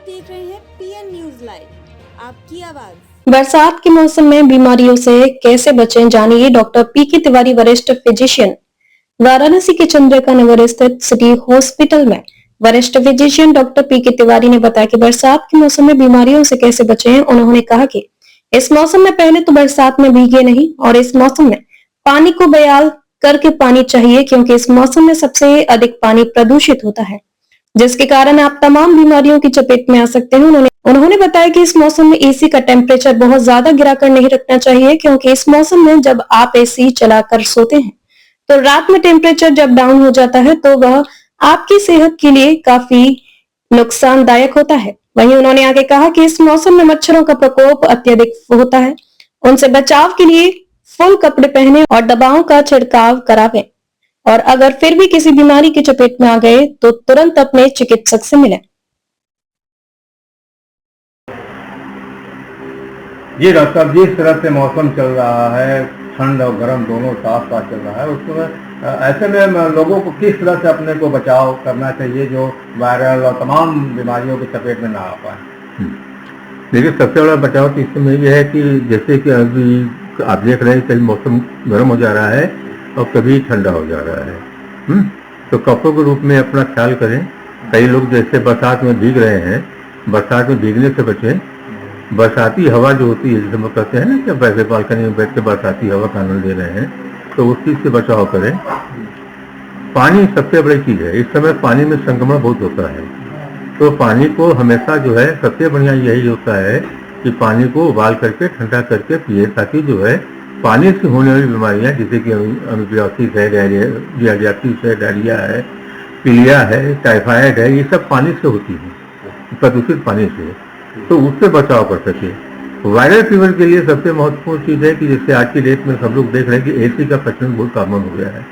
देख रहे हैं पीएन न्यूज लाइव, आपकी आवाज। बरसात के मौसम में बीमारियों से कैसे बचें, जानिए डॉक्टर पीके तिवारी, वरिष्ठ फिजिशियन, वाराणसी के चंद्रिका नगर स्थित सिटी हॉस्पिटल में। वरिष्ठ फिजिशियन डॉक्टर पीके तिवारी ने बताया कि बरसात के मौसम में बीमारियों से कैसे बचें। उन्होंने कहा कि इस मौसम में पहले तो बरसात में भीगे नहीं और इस मौसम में पानी को बयाल करके पानी चाहिए, क्योंकि इस मौसम में सबसे अधिक पानी प्रदूषित होता है, जिसके कारण आप तमाम बीमारियों की चपेट में आ सकते हैं। उन्होंने बताया कि इस मौसम में एसी का टेम्परेचर बहुत ज्यादा गिराकर नहीं रखना चाहिए, क्योंकि इस मौसम में जब आप एसी चलाकर सोते हैं तो रात में टेम्परेचर जब डाउन हो जाता है तो वह आपकी सेहत के लिए काफी नुकसानदायक होता है। वहीं उन्होंने आगे कहा कि इस मौसम में मच्छरों का प्रकोप अत्यधिक होता है, उनसे बचाव के लिए फुल कपड़े पहने और दवाओं का छिड़काव करावें, और अगर फिर भी किसी बीमारी की चपेट में आ गए तो तुरंत अपने चिकित्सक से मिलें। जी डॉक्टर साहब, जिस तरह से मौसम चल रहा है, ठंड और गर्म दोनों साथ साथ चल रहा है, उसमें ऐसे में लोगों को किस तरह से अपने को बचाव करना चाहिए जो वायरल और तमाम बीमारियों की चपेट में ना आ पाए? देखिए, सबसे बड़ा बचाव तो इस समय ये है कि जैसे कि अभी आप देख रहे हैं, कभी मौसम गर्म हो जा रहा है और कभी ठंडा हो जा रहा है। तो कपड़ों के रूप में अपना ख्याल करें। कई लोग जैसे बरसात में भीग रहे हैं, बरसात में भीगने से बचें। बरसाती हवा जो होती है, जिसे हम कहते हैं ना कि वैसे बालकनी में बैठ के बरसाती हवा का आनंद ले रहे हैं, तो उस चीज़ से बचाव करें। पानी सबसे बड़ी चीज़ है। इस समय पानी में संक्रमण बहुत होता है, तो पानी को हमेशा जो है सबसे बढ़िया यही होता है कि पानी को उबाल करके ठंडा करके पिए, ताकि जो है पानी से होने वाली बीमारियां जैसे कि एमिलियोसिस है, डायरियासिस है, डायरिया है, पीलिया है, टाइफाइड है, ये सब पानी से होती है, प्रदूषित पानी से, तो उससे बचाव कर सके। वायरल फीवर के लिए सबसे महत्वपूर्ण चीज़ है कि जैसे आज की डेट में सब लोग देख रहे हैं कि एसी का प्रचलन बहुत कॉमन हो गया है।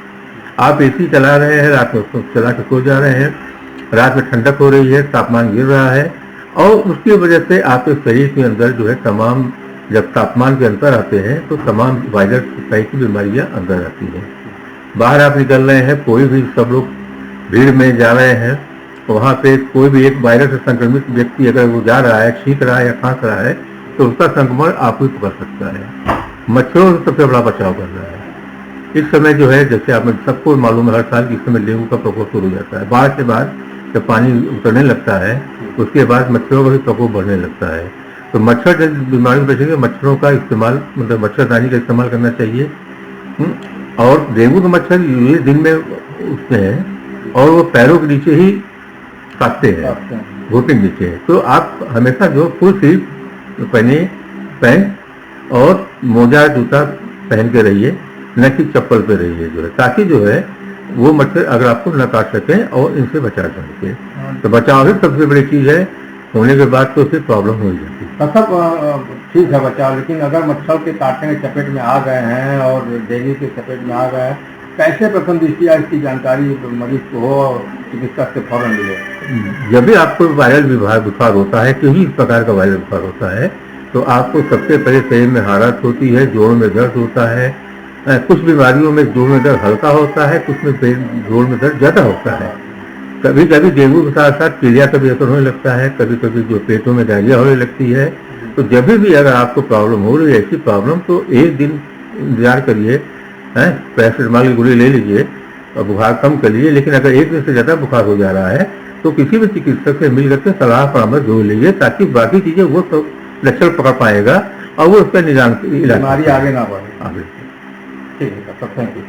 आप एसी चला रहे हैं, रात में उसको चला के सो जा रहे हैं, रात में ठंडक हो रही है, तापमान गिर रहा है, और उसकी वजह से आपके शरीर के अंदर जो है तमाम, जब तापमान के अंतर आते हैं तो तमाम वायरस टाइप की बीमारियां अंदर आती हैं। बाहर आप निकल रहे हैं, कोई भी, सब लोग भीड़ में जा रहे हैं, वहाँ पे कोई भी एक वायरस से संक्रमित व्यक्ति अगर वो जा रहा है, छींक रहा है या खांस रहा है, तो उसका संक्रमण आप ही पकड़ सकता है। मच्छरों से सबसे बड़ा बचाव कर रहा है। इस समय जो है, जैसे आप सबको मालूम है, हर साल इस समय डेंगू का प्रकोप शुरू हो जाता है। बाढ़ के बाद जब पानी उतरने लगता है, उसके बाद मच्छरों का भी प्रकोप बढ़ने लगता है। तो मच्छर जब बीमारी में बचेंगे, मच्छरों का इस्तेमाल, मतलब मच्छरदानी का इस्तेमाल करना चाहिए। और डेंगू के मच्छर ये दिन में उठते हैं और वो पैरों के नीचे ही काटते हैं, घुटने के नीचे। तो आप हमेशा जो फुल स्लीव पहने, पैंट और मोजा जूता पहन के रहिए, न कि चप्पल पे रहिए जो है, ताकि जो है वो मच्छर अगर आपको न काट सके और इनसे बचा सके। तो बचाव ही सबसे बड़ी चीज़ है। होने के बाद तो फिर प्रॉब्लम हो जाती है। सब ठीक है बचाव, लेकिन अगर मच्छर के काटने के चपेट में आ गए हैं और डेंगू के चपेट में आ गए, कैसे प्रथम दृष्टिया इसकी जानकारी मरीज को हो और चिकित्सक से फौरन मिले? जब भी आपको वायरल बुखार होता है, किसी भी प्रकार का वायरल बुखार होता है, तो आपको सबसे पहले शरीर में हरारत होती है, जोड़ों में दर्द होता है। कुछ बीमारियों में जोड़ में दर्द हल्का होता है, कुछ में जोड़ में दर्द ज़्यादा होता है। कभी कभी डेंगू के साथ साथ पीलिया का भी असर होने लगता है, कभी कभी जो पेटों में डायरिया होने लगती है। तो जब भी अगर आपको प्रॉब्लम हो रही है, ऐसी प्रॉब्लम, तो एक दिन इंतजार करिए, पैरासिटामॉल की गोली ले लीजिए और बुखार कम कर लीजिए। लेकिन अगर एक दिन से ज़्यादा बुखार हो जा रहा है तो किसी भी चिकित्सक से मिल करके सलाह परामर्श जरूर लीजिए, ताकि बाकी चीज़ें वो सब लक्षण पकड़ पाएगा और वो उसका निदान, बीमारी आगे ना बढ़े। आगे। ठीक है, थैंक यू।